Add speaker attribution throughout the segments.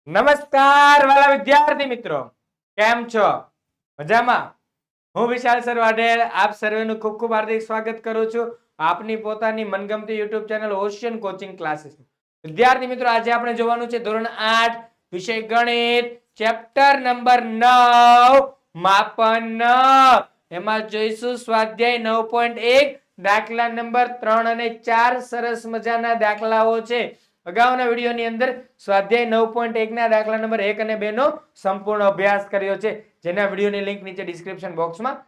Speaker 1: નમસ્કાર વાલા વિદ્યાર્થી મિત્રો, કેમ છો? મજામાં? હું વિશાલ સર વાઢેર આપ સર્વેનું ખૂબ ખૂબ હાર્દિક સ્વાગત કરું છું આપની પોતાની મનગમતી YouTube channel ocean coaching classes. વિદ્યાર્થી મિત્રો, આજે આપણે જોવાનું છે ધોરણ 8 વિષય ગણિત, ચેપ્ટર નંબર 9 માપન. એમાં જોઈશું સ્વાધ્યાય 9.1 દાખલા નંબર 3 અને 4. સરસ મજાના દાખલાઓ છે. અગાઉના વિડીયોની અંદર સ્વાધ્યાય 9.1 ના દાખલા નંબર 1 અને 2 નો સંપૂર્ણ અભ્યાસ કર્યો છે, જેના વિડીયોની લિંક નીચે ડિસ્ક્રિપ્શન બોક્સમાં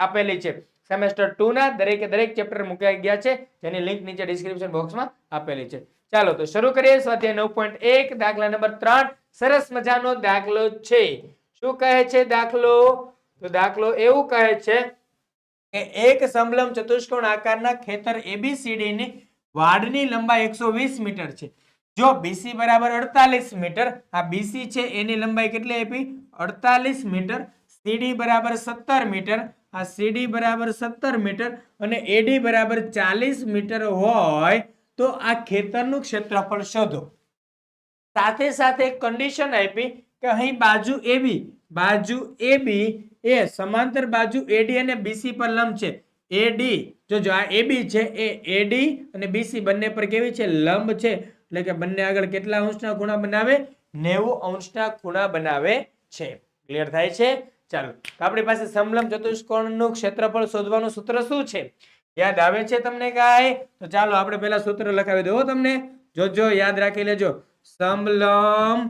Speaker 1: આપેલી છે. સેમેસ્ટર 2 ના દરેકે દરેક ચેપ્ટર મુકાઈ ગયા છે, જેની લિંક નીચે ડિસ્ક્રિપ્શન બોક્સમાં આપેલી છે. ચાલો તો શરૂ કરીએ. સ્વાધ્યાય 9.1 દાખલા નંબર 3 સરસ મજાનો દાખલો છે. શું કહે છે દાખલો? તો દાખલો એવું કહે છે કે એક સમલંબ ચતુષ્કોણ આકારના ખેતર ABCD ની વાડની લંબાઈ 120 મીટર છે. જો BC બરાબર 48 મીટર, આ BC છે એની લંબાઈ કેટલી આપી? 48 મીટર. CD બરાબર 17 મીટર, આ CD બરાબર 17 મીટર અને AD બરાબર 40 મીટર હોય તો આ ખેતરનું ક્ષેત્રફળ શોધો. સાથે સાથે કન્ડિશન આપી કે અહીં બાજુ AB એ સમાંતર બાજુ AD અને BC પર લંબ છે. AD જો આ AB છે એ AD અને BC બંને પર કેવી છે? લંબ છે. એટલે કે બંને આગળ કેટલા અંશના ખૂણા બનાવે? 90 અંશના ખૂણા બનાવે છે. ક્લિયર થાય છે? ચાલો, આપણી પાસે સમલંબ ચતુષ્કોણનું ક્ષેત્રફળ શોધવાનું સૂત્ર શું છે? યાદ આવે છે તમને કાંઈ? તો ચાલો આપણે પહેલા સૂત્ર લખાવી દો તમને. જોજો, યાદ રાખી લેજો. સમલંબ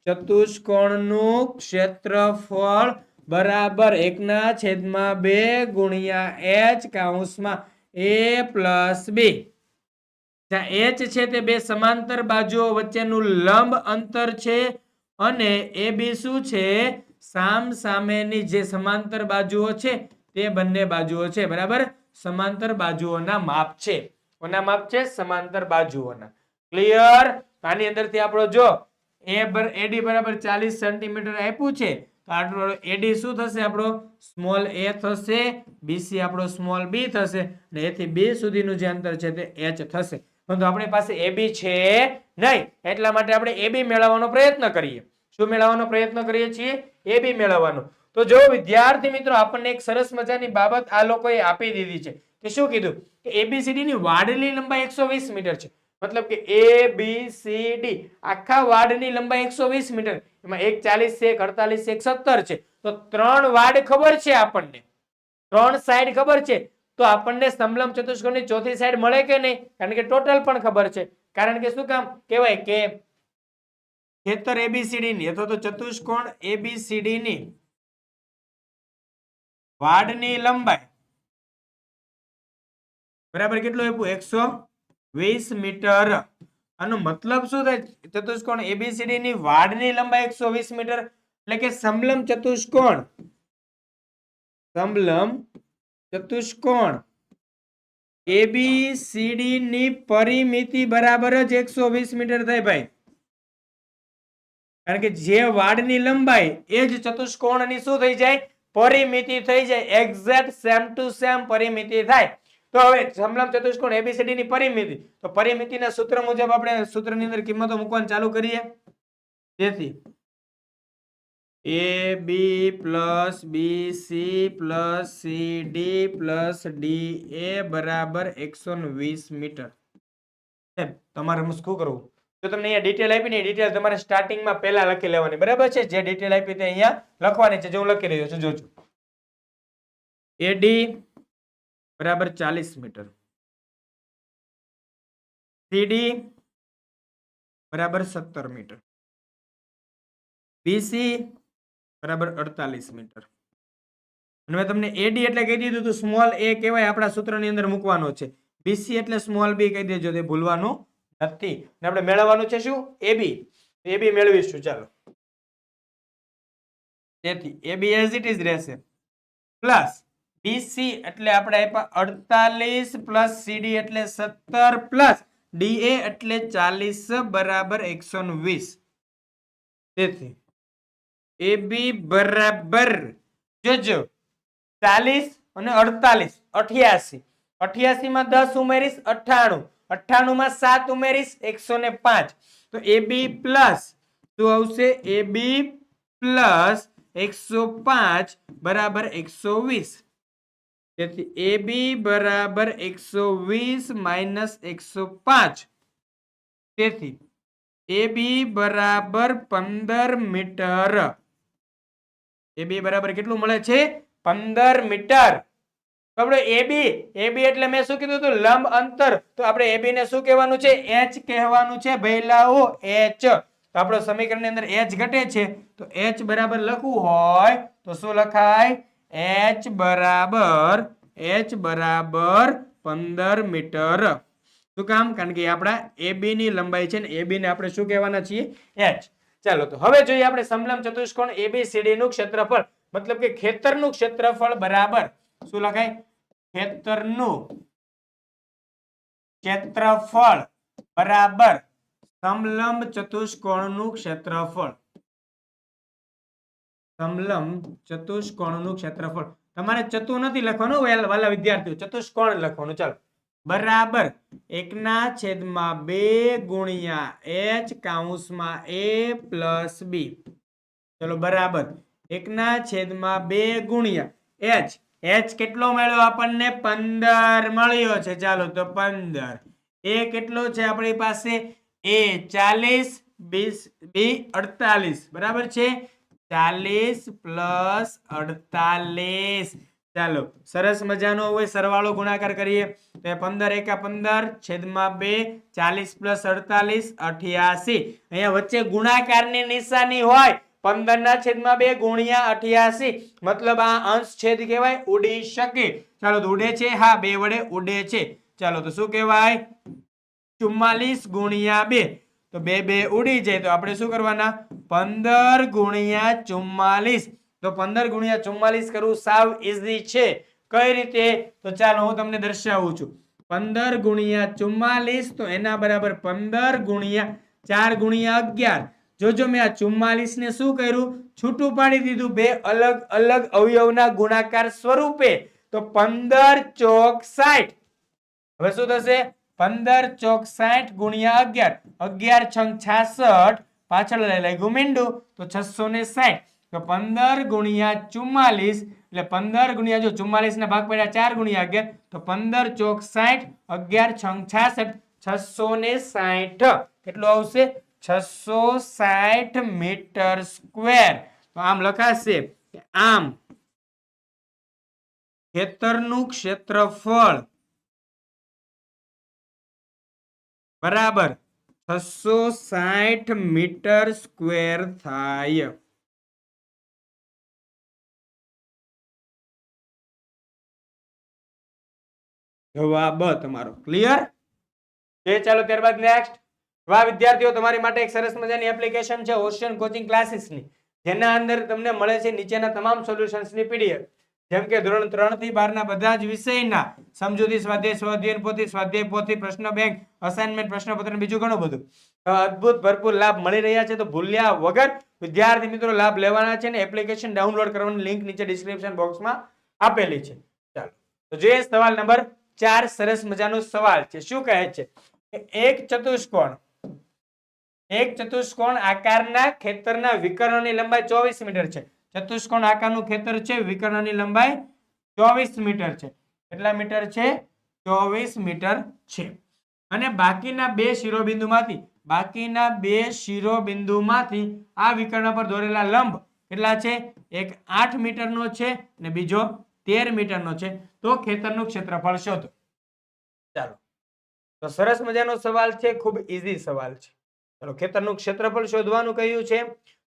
Speaker 1: ચતુષ્કોણનું ક્ષેત્રફળ બરાબર 1/2 ગુણ્યા h કૌંસમાં a પ્લસ b. h છે તે બે સમાંતર બાજુઓ વચ્ચેનું લંબ અંતર છે અને AB શું છે? સામ સામેની જે સમાંતર બાજુઓ છે તે બંને બાજુઓ છે. બરાબર, સમાંતર બાજુઓના માપ છે. કોના માપ છે? સમાંતર બાજુઓના. ક્લિયર? આની અંદરથી આપણો જો AD બરાબર 40 સેન્ટીમીટર આપ્યું છે, તો આટલો AD શું થશે? આપણો સ્મોલ a થશે, BC આપણો સ્મોલ b થશે અને a થી b સુધીનું જે અંતર છે તે h થશે. પરંતુ આપણી પાસે AB છે નહીં, એટલા માટે આપણે AB મેળવવાનો પ્રયત્ન કરીએ. શું મેળવવાનો પ્રયત્ન કરીએ છીએ? AB મેળવવાનો. તો જો વિદ્યાર્થી મિત્રો, આપણને એક સરસ મજાની બાબત આ લોકોએ આપી દીધી છે કે શું કીધું? કે ABCD ની વાડની લંબાઈ 120 મીટર છે. મતલબ કે ABCD આખા વાડની લંબાઈ 120 મીટર, એમાં એક 40 છે, એક 48 છે, એક 17 છે. તો 3 વાડ ખબર છે આપણને, 3 સાઈડ ખબર છે. તો આપણને સમલંબ ચતુષ્કોણની ચોથી સાઈડ મળે કે નહીં? કારણ કે ટોટલ પણ ખબર છે. કારણ કે શું કામ કહેવાય કે ખેતર ABCD ની અથવા તો ચતુષ્કોણ ABCD ની વાડની લંબાઈ બરાબર કેટલું આપ્યું? 120 મીટર. આનો મતલબ શું થાય? ચતુષ્કોણ ABCD ની વાડની લંબાઈ 120 મીટર, એટલે કે સમલંબ ચતુષ્કોણ ABCD ની પરિમિતિ બરાબર જ 120 મીટર થાય ભાઈ. કારણ કે જે વાડની લંબાઈ એ જ ચતુષ્કોણની શું થઈ જાય? પરિમિતિ થઈ જાય. એક્ઝેક્ટ સેમ ટુ સેમ પરિમિતિ થાય. તો હવે સમલંબ ચતુષ્કોણ ABCD ની પરિમિતિ, તો પરિમિતિના સૂત્ર મુજબ આપણે સૂત્રની અંદર કિંમતો મૂકવાનું ચાલુ કરીએ. તેથી AB plus BC plus CD plus DA બરાબર 120 મીટર. તમારે શું કરવું? જો તમને અહીંયા ડિટેલ આપી ને, ડિટેલ તમારે સ્ટાર્ટિંગમાં પહેલા લખી લેવાની. બરાબર છે? જે ડિટેલ આપી તે અહીંયા લખવાની છે, જે હું લખી રહ્યો છું. જોજો, AD બરાબર 40 મીટર, CD બરાબર 17 મીટર, BC બરાબર 48 મીટર. અને મેં તમને AD એટલે કહી દીધું તો સ્મોલ a કહેવાય, આપણા સૂત્રની અંદર મૂકવાનો છે. BC એટલે સ્મોલ b કહી દેજો, તે ભૂલવાનું નથી. અને આપણે મેળવવાનું છે શું? AB. AB મેળવીશું. ચાલો, તેથી AB એઝ ઇટ ઇઝ રહેશે, પ્લસ BC એટલે આપણે આપ્યા 48 પ્લસ CD એટલે 17 પ્લસ DA એટલે 40 બરાબર 120. તેથી AB બરાબર જોજો 40 અને 48 88. 88 માં 10 ઉમેરીશ 98, 98 માં 7 ઉમેરીશ 105. તો AB પ્લસ શું આવશે AB પ્લસ 105 બરાબર 120. તેથી AB બરાબર 120 માઇનસ 105. તેથી AB બરાબર 15 મીટર. AB બરાબર કેટલું મળે છે 15 મીટર. તો આપણે AB એટલે મેં શું કીધું હતું લંબ અંતર. તો આપણે AB ને શું કહેવાનું છે h કહેવાનું છે ભઈલાઓ h. તો આપણો સમીકરણની અંદર h ઘટે છે તો h બરાબર લખવું હોય તો શું લખાય h બરાબર 15 મીટર. શું કામ કારણ કે આપણા AB ની લંબાઈ છે ને AB ને આપણે શું કહેવાના છીએ h. ચાલો તો હવે જોઈએ આપણે સમલંબ ચતુષ્કોણ ABCD નું ક્ષેત્રફળ મતલબ કે ખેતરનું ક્ષેત્રફળ બરાબર શું લખાય ખેતરનું ક્ષેત્રફળ બરાબર સમલંબ ચતુષ્કોણનું ક્ષેત્રફળ. સમલંબ ચતુષ્કોણનું ક્ષેત્રફળ. તમારે ચતુ નથી લખવાનું વાલા વિદ્યાર્થીઓ ચતુષ્કોણ લખવાનું. ચાલો બરાબર 1/2 ગુણ્યા h કૌંસમાં a પ્લસ b. ચલો બરાબર 1/2 ગુણ્યા h. h કેટલો મળ્યો આપણને 15 મળ્યો છે. ચાલો તો 15. a કેટલો છે આપણી પાસે a 40 b 48 બરાબર છે 40 પ્લસ 48. ચાલો સરસ મજાનો હોય સરવાળો ગુણાકાર કરીએ તો 15 એકા 15 છેદમાં 2 40 પ્લસ 48 88. અહીંયા વચ્ચે ગુણાકારની નિશાની હોય 15 ના છેદમાં 2 ગુણ્યા 88 મતલબ આ અંશ છેદ કહેવાય ઉડી શકે. ચાલો તો ઉડે છે હા 2 વડે ઉડે છે. ચાલો તો શું કહેવાય 44 ગુણ્યા 2 તો 2 ઉડી જાય તો આપણે શું કરવાના 15 ગુણ્યા 44. તો 15 ગુણ્યા 44 કરવું સાવ ઈઝી છે. કઈ રીતે તો ચાલો હું તમને દર્શાવું છું. 15 ગુણ્યા 44 તો એના બરાબર 15 ગુણ્યા 4 ગુણ્યા 11. જોજો મેં આ 44 ને શું કર્યું છૂટું પાડી દીધું બે અલગ અલગ અવયવના ગુણાકાર સ્વરૂપે. તો 15 ચોક 60. હવે શું થશે 15 ચોક 60 ગુણ્યા 11. 11 છંગ 66 પાછળ લાગ્યું મીંડું તો 660. તો 15 ગુણ્યા 44 એટલે 15 ગુણ્યા જો 44 ના ભાગ પડ્યા 4 ગુણ્યા 11 તો 15 ચોક 60 11 છંગ 66 660. કેટલું આવશે 660 મીટર સ્ક્વેર. તો આમ લખાશે આમ ખેતરનું ક્ષેત્રફળ બરાબર 660 મીટર સ્ક્વેર થાય. જવાબ તમારો ક્લિયર છે. ચાલો ત્યારબાદ નેક્સ્ટ વાહ વિદ્યાર્થીઓ તમારી માટે એક સરસ મજાની એપ્લિકેશન છે ઓશિયન કોચિંગ ક્લાસીસની જેના અંદર તમને મળે છે નીચેના તમામ સોલ્યુશન્સની પીડીએફ જેમ કે ધોરણ 3 થી 12 ના બધા જ વિષયના સમજૂતી સ્વાધ્યાય સ્વાધ્યાય પોથી સ્વાધ્યાય પોથી પ્રશ્ન બેંક અસાઇનમેન્ટ પ્રશ્નપત્ર અને બીજું ઘણું બધું અદ્ભુત ભરપૂર લાભ મળી રહ્યા છે. તો ભૂલ્યા વગર વિદ્યાર્થી મિત્રો લાભ લેવાના છે ને એપ્લિકેશન ડાઉનલોડ કરવાની લિંક નીચે ડિસ્ક્રિપ્શન બોક્સમાં આપેલી છે. ચાલો તો જે સવાલ નંબર 4 સરસ મજાનો સવાલ છે. શું કહે છે એક ચતુષ્કોણ આકારના ખેતરના વિકર્ણની લંબાઈ 24 મીટર છે. ચતુષ્કોણ આકારનું ખેતર છે વિકર્ણની લંબાઈ 24 મીટર છે. કેટલા મીટર છે 24 મીટર છે. અને બાકીના બે શિરોબિંદુમાંથી આ વિકર્ણ પર દોરેલા લંબ કેટલા છે એક 8 મીટરનો છે અને બીજો 13 મીટરનો છે. તો ખેતરનું ક્ષેત્રફળ શોધો. ચાલો તો સરસ મજાનો સવાલ છે ખૂબ ઈઝી સવાલ છે. ચાલો ખેતરનું ક્ષેત્રફળ શોધવાનું કહ્યું છે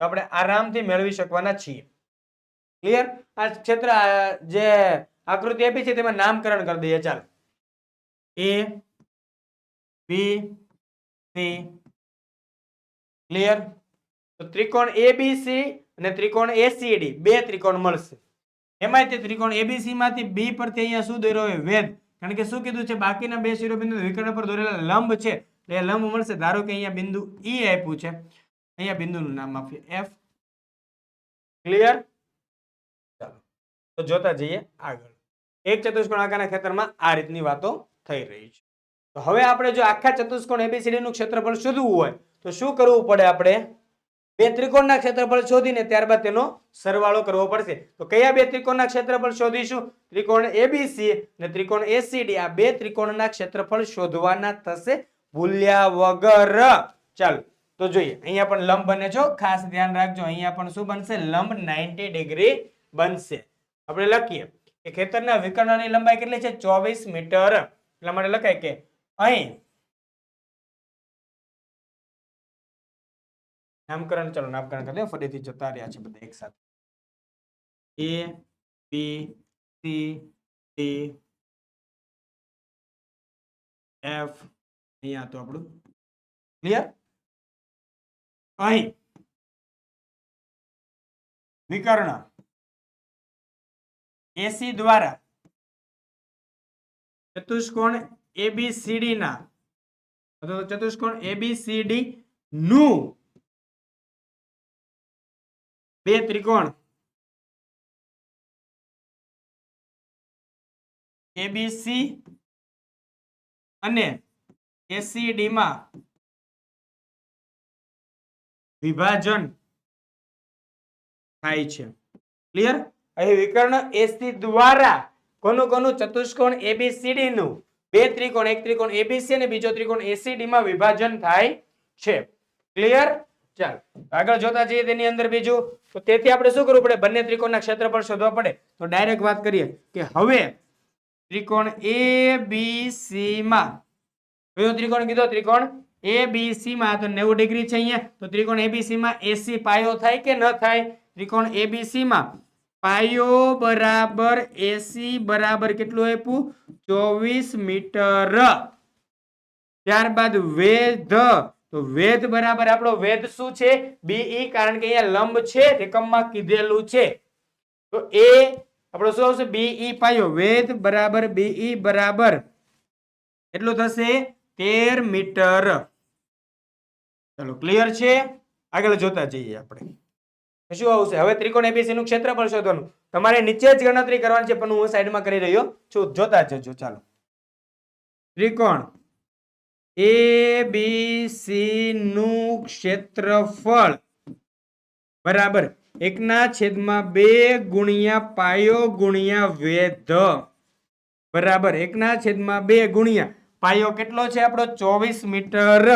Speaker 1: તો આપણે આરામથી મેળવી શકવાના છીએ. ક્લિયર આ ક્ષેત્ર જે આકૃતિ આપી છે તેમાં નામકરણ કરી દઈએ. ચાલો A B C ક્લિયર. તો ત્રિકોણ ABC અને ત્રિકોણ ACD બે ત્રિકોણ મળશે. એમાં તે ત્રિકોણ ABC માંથી B પરથી અહીંયા શું દોર્યો હોય વેધ કારણ કે શું કીધું છે બાકીના બે શિરોબિંદુ વિકર્ણ પર દોરેલા લંબ છે એટલે એ લંબ મળશે. ધારો કે અહીંયા બિંદુ E આપ્યું છે અહીંયા બિંદુનું નામ આપીએ F. ક્લિયર. ચાલો તો જોતા જઈએ આગળ. એક ચતુષ્કોણ આકારના ખેતરમાં આ રીતની વાતો થઈ રહી છે. તો હવે આપણે જો આખા ચતુષ્કોણ ABCD નું ક્ષેત્રફળ શોધવું હોય તો શું કરવું પડે આપણે બે ત્રિકોણના ક્ષેત્રફળ શોધીને ત્યારબાદ તેનો સરવાળો કરવો પડશે. તો કયા બે ત્રિકોણના ક્ષેત્રફળ શોધીશું? ત્રિકોણ એબીસી અને ત્રિકોણ એસીડી. આ બે ત્રિકોણના ક્ષેત્રફળ શોધવાના થશે ભૂલ્યા વગર. ચાલો તો જોઈએ, અહીંયા પણ લંબ બને છો, ખાસ ધ્યાન રાખજો. અહીંયા પણ શું બનશે? લંબ 90 ડિગ્રી બનશે. આપણે લખીએ કે ખેતરના વિકર્ણની લંબાઈ કેટલી છે? 24 મીટર. એટલા માટે લખાય કે અહીં નામકરણ, ચલો નામકરણ કરી દો, ફરીથી જતા રહ્યા છે બધા એક સાથે. A B C D F, અહીંયા તો આપણું ક્લિયર. અહીં વિકર્ણ AC દ્વારા ચતુષ્કોણ ABCD ના અથવા ચતુષ્કોણ ABCD નું બે ત્રિકોણ ABC અને ACD માં વિભાજન થાય છે. ક્લિયર. અહીં વિકર્ણ AC દ્વારા કોનું ચતુષ્કોણ ABCD નું બે ત્રિકોણ, એક ત્રિકોણ ABC અને બીજો ત્રિકોણ ACD માં વિભાજન થાય છે. ક્લિયર. ચાલ આગળ જોતા જઈએ તેની અંદર બીજું. તો તેથી આપણે શું કરવું પડે? બંને ત્રિકોણના ક્ષેત્રફળ શોધવા પડે. તો ડાયરેક્ટ વાત કરીએ કે હવે ત્રિકોણ ABC માં કયો ત્રિકોણ કીધો? ત્રિકોણ ABC માં તો 90 ડિગ્રી છે અહીંયા. તો ત્રિકોણ ABC માં AC પાયો થાય કે ન થાય? ત્રિકોણ ABC માં પાયો બરાબર AC બરાબર કેટલું આપ્યું? 24 મીટર. ત્યારબાદ વેધ, તો વેધ બરાબર આપણો વેધ શું છે? BE, કારણ કે અહીંયા લંબ છે એકમમાં કીધેલું છે. તો એ આપણો શું આવશે? BE પાયો. વેધ બરાબર BE બરાબર એટલું થશે 13 મીટર. ચલો ક્લિયર છે. આગળ જોતા જઈએ આપણે શું આવશે. હવે ત્રિકોણ એબીસી નું ક્ષેત્રફળ શોધવાનું. તમારે નીચે જ ગણતરી કરવાની છે પણ હું સાઈડમાં કરી રહ્યો છું, જોતા જજો. ચાલો ત્રિકોણ એબીસી નું ક્ષેત્રફળ બરાબર 1/2 ગુણ્યા પાયો ગુણ્યા વેધ બરાબર 1/2 ગુણ્યા પાયો કેટલો છે આપણો? 24 મીટર.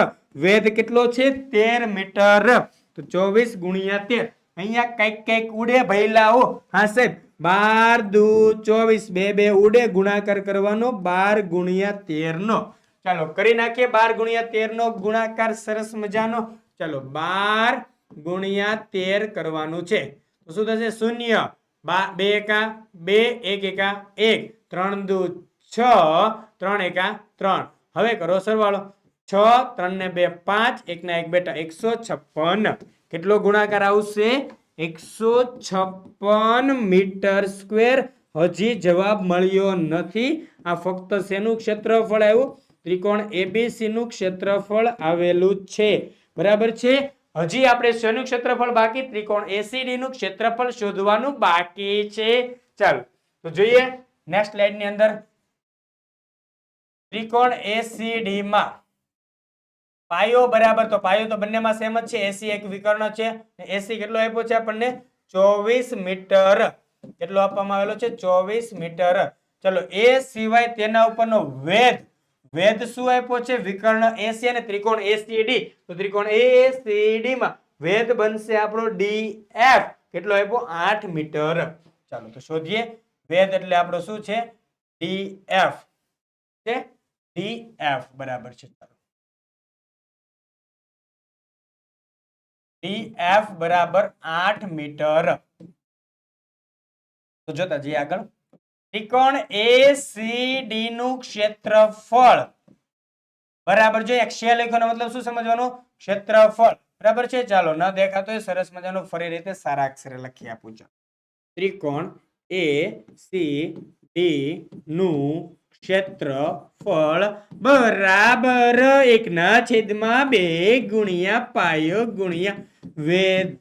Speaker 1: વેધ કેટલો છે? 13 મીટર. તો 24 ગુણ્યા 13. અહીંયા કઈક ઉડે ભઈલાઓ. હા સાહેબ, 12 દુ 24, બે ઉડે, ગુણાકાર કરવાનો 12 ગુણ્યા 13 નો. ચાલો કરી નાખીએ 12 ગુણ્યા 13 નો ગુણાકાર. સરસ મજાનો. ચાલો 12 ગુણ્યા 13 કરવાનું છે. તો શું થશે? 0, 2 એકા 2, 1 એકા 1, 3 દુ 6, 3 એકા 3. હવે કરો સરવાળો. 6, 3 ને 2 5, 1 ના 1 બેટા 156. કેટલો ગુણાકાર આવશે? 156 મીટર સ્ક્વેર. હજી જવાબ મળ્યો નથી. આ ફક્ત શેનું ક્ષેત્રફળ આવ્યું? ત્રિકોણ એબીસી નું ક્ષેત્રફળ આવેલું છે. બરાબર છે. હજી આપણે શેનું ક્ષેત્રફળ બાકી? ત્રિકોણ એસીડી નું ક્ષેત્રફળ શોધવાનું બાકી છે. ચાલો તો જોઈએ નેક્સ્ટ સ્લાઇડ ની અંદર. ત્રિકોણ એસીડી માં પાયો બરાબર, તો પાયો તો બંનેમાં સેમ જ છે. એસી એક વિકર્ણ છે. એસી કેટલો આપ્યો છે આપણને? 24 મીટર. કેટલો આપવામાં આવેલો છે? 24 મીટર. ચલો એ સિવાય તેના ઉપરનો વેધ, વેધ શું આપ્યો છે? વિકર્ણ એસી અને ત્રિકોણ એસીડી. તો ત્રિકોણ એસીડી માં વેધ બનશે આપણો ડીએફ. કેટલો આપ્યો? 8 મીટર. ચાલો તો શોધીએ. વેધ એટલે આપણો શું છે? ડીએફ છે. ડીએફ બરાબર છે. ચાલો DF બરાબર 8 મીટર. તો જોતા જઈએ આગળ. ત્રિકોણ ACD નું ક્ષેત્રફળ બરાબર જો ક્ષેત્ર લખવાનો મતલબ શું સમજવાનું? ક્ષેત્રફળ. બરાબર છે. ચાલો ન દેખાતો હોય સરસ મજાનો ફરી રીતે સારા અક્ષરે લખી આપું છું. ત્રિકોણ ACD નું ક્ષેત્રફળ બરાબર 1/2 ગુણ્યા પાયો ગુણ્યા વેધ.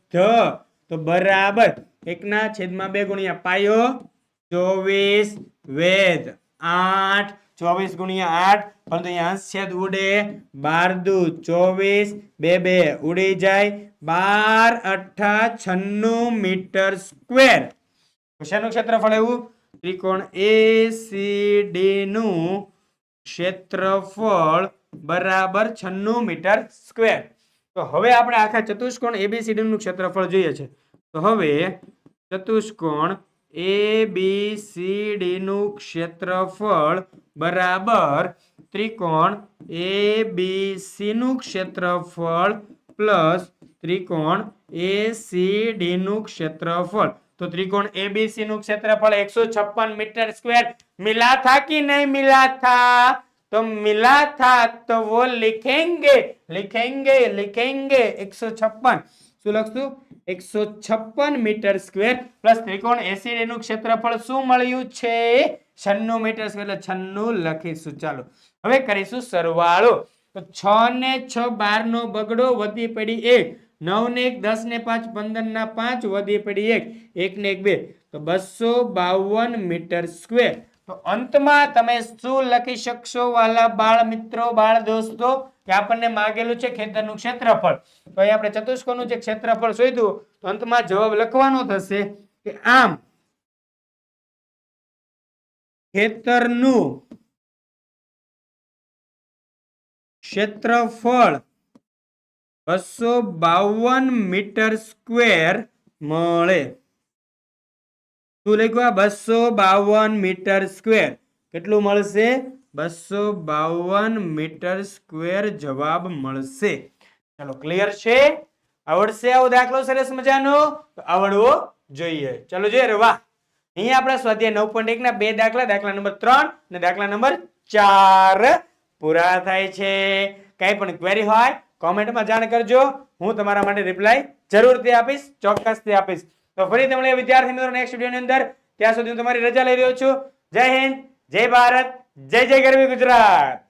Speaker 1: તો બરાબર 1/2 ગુણ્યા પાયો 24, વેધ 8, 24 ગુણ્યા 8, પરંતુ અહીંયા અંશ છેદ ઉડે, 12 દુ 24, 2 2 ઉડી જાય, 12 અઠ્ઠા 96 મીટર સ્ક્વેર. શેનું ક્ષેત્રફળ એવું? ત્રિકોણ ACD નું ક્ષેત્રફળ બરાબર 96 મીટર સ્ક્વેર. તો હવે આપણે આખા ચતુષ્કોણ ABCD નું ક્ષેત્રફળ જોઈએ છે. તો હવે ચતુષ્કોણ ABCD નું ક્ષેત્રફળ બરાબર ત્રિકોણ ABC નું ક્ષેત્રફળ પ્લસ ત્રિકોણ ACD નું ક્ષેત્રફળ. तो त्रिकोण ABC નું ક્ષેત્રફળ 156 मीटर स्क्वायर मिला था कि नहीं मिला था? तो मिला था, तो वो लिखेंगे 156. શું લખશું? 156 મીટર સ્ક્વેર પ્લસ ત્રિકોણ ACD નું ક્ષેત્રફળ શું મળ્યું છે? 96 મીટર સ્ક્વેર, એટલે 96 લખીશું. ચાલો હવે કરીશું સરવાળો. તો 6 ને 6 12 નો બગડો, વધી પડી 1, 9 ને 1 10 ને 5 15 ના 5, વધી પડી 1, 1 ને 1 2, તો 252 મીટર સ્ક્વેર. તો અંતમાં તમે શું લખી શકશો વાલા બાળ મિત્રો, બાળ દોસ્તો, કે આપણને માંગેલું છે ખેતરનું ક્ષેત્રફળ. તો અહીં આપણે ચતુષ્કોણનું જે ક્ષેત્રફળ શોધ્યું, તો અંતમાં જવાબ લખવાનો થશે કે આમ ખેતરનું ક્ષેત્રફળ 252 મીટર સ્ક્વેર મળે. શું લખ્યું? 252 મીટર સ્ક્વેર. કેટલું મળશે? 252 મીટર સ્ક્વેર જવાબ મળશે. ચલો ક્લિયર છે? આવડશે આવો દાખલો સરસ મજાનો? તો આવડવો જોઈએ. ચલો જોઈએ રે વાહ. અહીંયા આપણા સ્વાધ્યાય 9.1 ના બે દાખલા, દાખલા નંબર 3 અને દાખલા નંબર 4 પૂરા થાય છે. કઈ પણ ક્વેરી હોય કોમેન્ટમાં જાણ કરજો, હું તમારા માટે રિપ્લાય જરૂરથી આપીશ, ચોક્કસથી આપીશ. તો ફરીથી મળીએ વિદ્યાર્થી મિત્રો નેક્સ્ટ વિડિયોની અંદર. ત્યાં સુધી હું તમારી રજા લઈ રહ્યો છું. જય હિન્દ, જય ભારત, જય જય ગરવી ગુજરાત.